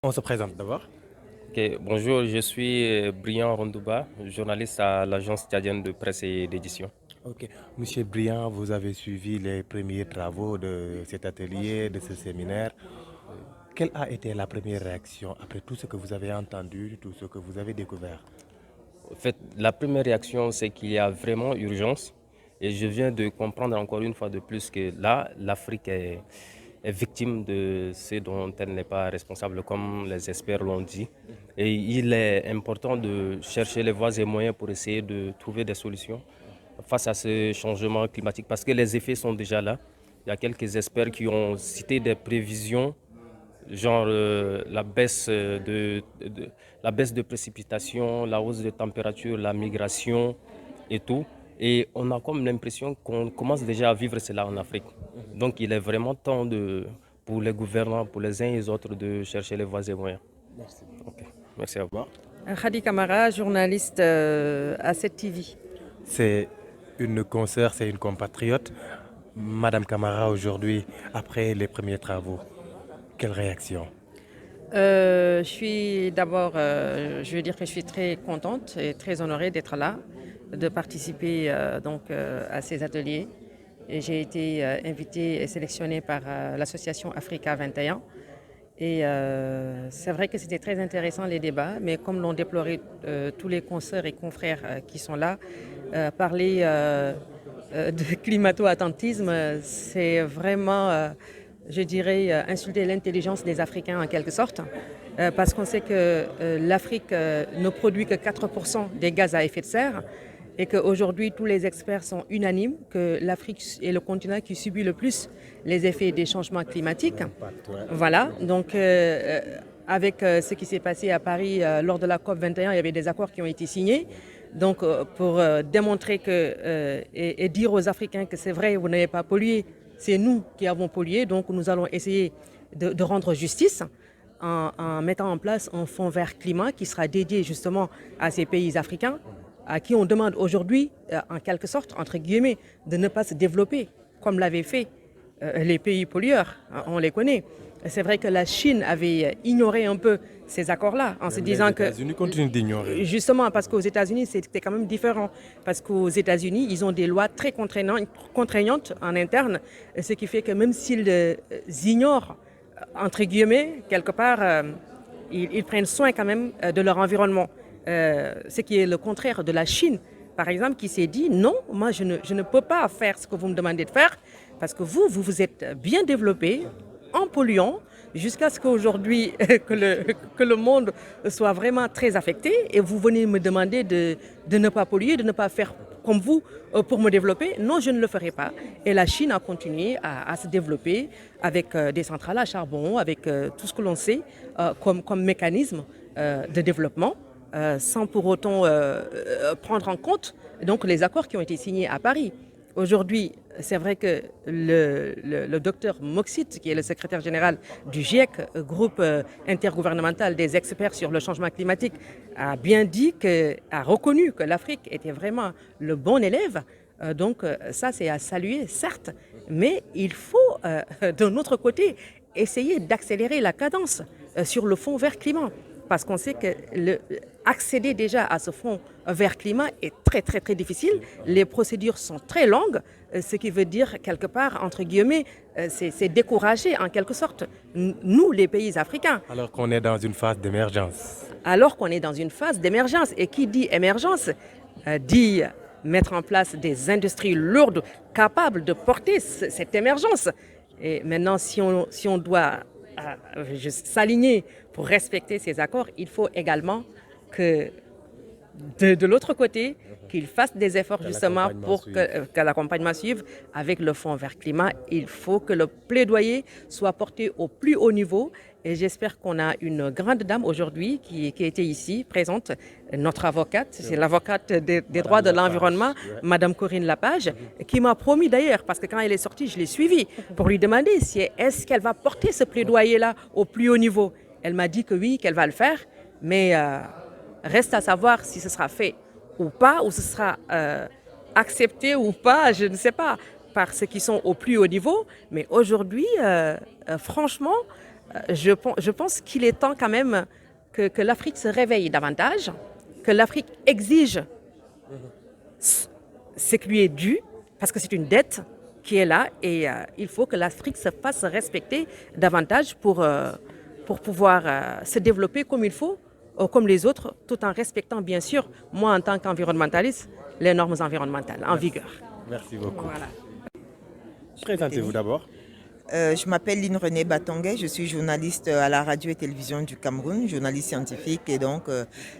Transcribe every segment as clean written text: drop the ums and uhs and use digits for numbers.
On se présente d'abord. Ok, bonjour, je suis Brian Rondouba, journaliste à l'agence tchadienne de presse et d'édition. Ok. Monsieur Briand, vous avez suivi les premiers travaux de cet atelier, de ce séminaire. Quelle a été la première réaction après tout ce que vous avez entendu, tout ce que vous avez découvert? En fait, la première réaction, c'est qu'il y a vraiment urgence. Et je viens de comprendre encore une fois de plus que là, l'Afrique est victime de ce dont elle n'est pas responsable, comme les experts l'ont dit. Et il est important de chercher les voies et moyens pour essayer de trouver des solutions face à ce changement climatique, parce que les effets sont déjà là. Il y a quelques experts qui ont cité des prévisions genre la baisse de précipitations, la hausse de température, la migration et tout. Et on a comme l'impression qu'on commence déjà à vivre cela en Afrique. Donc il est vraiment temps pour les gouvernants, pour les uns et les autres, de chercher les voies et moyens. Merci. Ok. Merci à vous. Bon. Khadi Kamara, journaliste à 7TV. C'est une consoeur, c'est une compatriote. Madame Camara, aujourd'hui, après les premiers travaux, quelle réaction? Je suis d'abord, je veux dire que je suis très contente et très honorée d'être là, de participer à ces ateliers. Et j'ai été invitée et sélectionnée par l'association Africa 21. Et c'est vrai que c'était très intéressant les débats, mais comme l'ont déploré tous les consoeurs et confrères qui sont là, parler de climato-attentisme, c'est vraiment, je dirais, insulter l'intelligence des Africains en quelque sorte, parce qu'on sait que l'Afrique ne produit que 4% des gaz à effet de serre et qu'aujourd'hui tous les experts sont unanimes que l'Afrique est le continent qui subit le plus les effets des changements climatiques. Voilà, donc avec ce qui s'est passé à Paris lors de la COP 21, il y avait des accords qui ont été signés. Donc pour démontrer et dire aux Africains que c'est vrai, vous n'avez pas pollué, c'est nous qui avons pollué. Donc nous allons essayer de rendre justice en mettant en place un fonds vert climat qui sera dédié justement à ces pays africains à qui on demande aujourd'hui, en quelque sorte, entre guillemets, de ne pas se développer comme l'avaient fait les pays pollueurs, on les connaît. C'est vrai que la Chine avait ignoré un peu ces accords-là en se Même les disant que, États-Unis continuent d'ignorer. justement, parce qu'aux États-Unis, c'était quand même différent. Parce qu'aux États-Unis, ils ont des lois très contraignantes en interne, ce qui fait que même s'ils ignorent, entre guillemets, quelque part, ils prennent soin quand même de leur environnement. Ce qui est le contraire de la Chine, par exemple, qui s'est dit non, moi je ne peux pas faire ce que vous me demandez de faire, parce que vous vous êtes bien développé en polluant, jusqu'à ce qu'aujourd'hui que le monde soit vraiment très affecté, et vous venez me demander de ne pas polluer, de ne pas faire comme vous pour me développer. Non, je ne le ferai pas. Et la Chine a continué à se développer avec des centrales à charbon, avec tout ce que l'on sait comme mécanisme de développement, sans pour autant prendre en compte donc, les accords qui ont été signés à Paris. Aujourd'hui, c'est vrai que le docteur Moxit, qui est le secrétaire général du GIEC, groupe intergouvernemental des experts sur le changement climatique, a bien dit, a reconnu que l'Afrique était vraiment le bon élève. Donc ça, c'est à saluer, certes, mais il faut, d'un autre côté, essayer d'accélérer la cadence sur le fonds vert climat. Parce qu'on sait que accéder déjà à ce fonds vert climat est très très très difficile. Les procédures sont très longues, ce qui veut dire quelque part, entre guillemets, c'est décourager en quelque sorte nous, les pays africains. Alors qu'on est dans une phase d'émergence. Alors qu'on est dans une phase d'émergence. Et qui dit émergence dit mettre en place des industries lourdes capables de porter cette émergence. Et maintenant, si on doit s'aligner pour respecter ces accords, il faut également que de l'autre côté, qu'ils fassent des efforts justement pour que l'accompagnement suive avec le Fonds vert climat. Il faut que le plaidoyer soit porté au plus haut niveau. Et j'espère qu'on a une grande dame aujourd'hui qui était ici, présente, notre avocate, c'est l'avocate des droits de l'environnement, Madame Corinne Lapage, qui m'a promis d'ailleurs, parce que quand elle est sortie, je l'ai suivie, pour lui demander si est-ce qu'elle va porter ce plaidoyer-là au plus haut niveau. Elle m'a dit que oui, qu'elle va le faire, mais reste à savoir si ce sera fait ou pas, ou ce sera accepté ou pas, je ne sais pas, par ceux qui sont au plus haut niveau. Mais aujourd'hui, franchement, Je pense qu'il est temps quand même que l'Afrique se réveille davantage, que l'Afrique exige ce qui lui est dû, parce que c'est une dette qui est là et il faut que l'Afrique se fasse respecter davantage pour pouvoir se développer comme il faut, comme les autres, tout en respectant bien sûr, moi en tant qu'environnementaliste, les normes environnementales en vigueur. Merci beaucoup. Voilà. Présentez-vous d'abord. Je m'appelle Lynn René Batonguet, je suis journaliste à la radio et télévision du Cameroun, journaliste scientifique et donc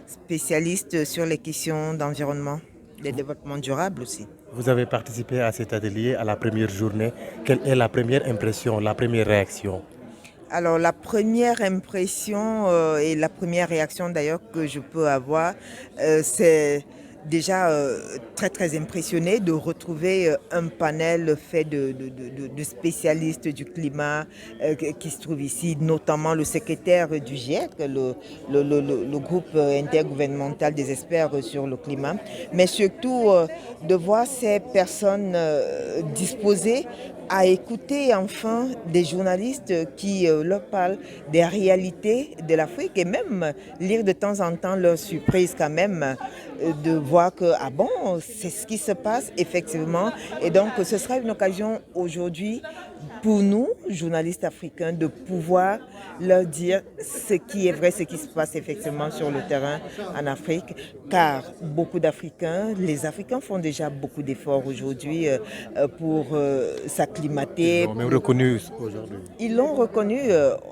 spécialiste sur les questions d'environnement, de développement durable aussi. Vous avez participé à cet atelier à la première journée. Quelle est la première impression, la première réaction? Alors la première impression et la première réaction d'ailleurs que je peux avoir, c'est déjà très impressionné de retrouver un panel fait de spécialistes du climat qui se trouve ici, notamment le secrétaire du GIEC, le groupe intergouvernemental des experts sur le climat, mais surtout de voir ces personnes disposées à écouter enfin des journalistes qui leur parlent des réalités de l'Afrique et même lire de temps en temps leur surprise quand même de voir que, ah bon, c'est ce qui se passe effectivement. Et donc ce sera une occasion aujourd'hui pour nous, journalistes africains, de pouvoir leur dire ce qui est vrai, ce qui se passe effectivement sur le terrain en Afrique, car beaucoup d'Africains, les Africains font déjà beaucoup d'efforts aujourd'hui pour s'acclimater. Ils l'ont même reconnu aujourd'hui. Ils l'ont reconnu,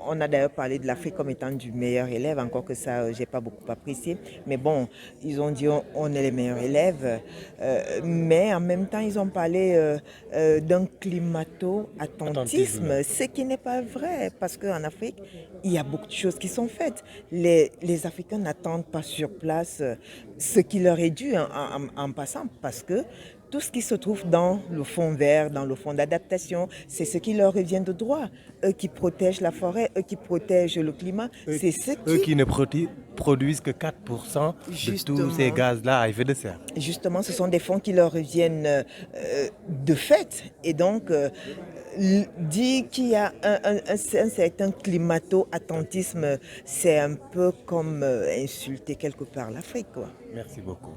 on a d'ailleurs parlé de l'Afrique comme étant du meilleur élève, encore que ça, j'ai pas beaucoup apprécié. Mais bon, ils ont dit on est les meilleurs élèves, mais en même temps, ils ont parlé d'un climato-attentisme, ce qui n'est pas vrai, parce qu'en Afrique, il y a beaucoup de choses qui sont faites. Les Africains n'attendent pas sur place ce qui leur est dû en passant, parce que tout ce qui se trouve dans le fonds vert, dans le fonds d'adaptation, c'est ce qui leur revient de droit. Eux qui protègent la forêt, eux qui protègent le climat, c'est ce Eux qui ne produisent que 4% de tous ces gaz-là à effet de serre. Justement, ce sont des fonds qui leur reviennent de fait. Et donc, dire qu'il y a un certain climato-attentisme, c'est un peu comme insulter quelque part l'Afrique, quoi. Merci beaucoup.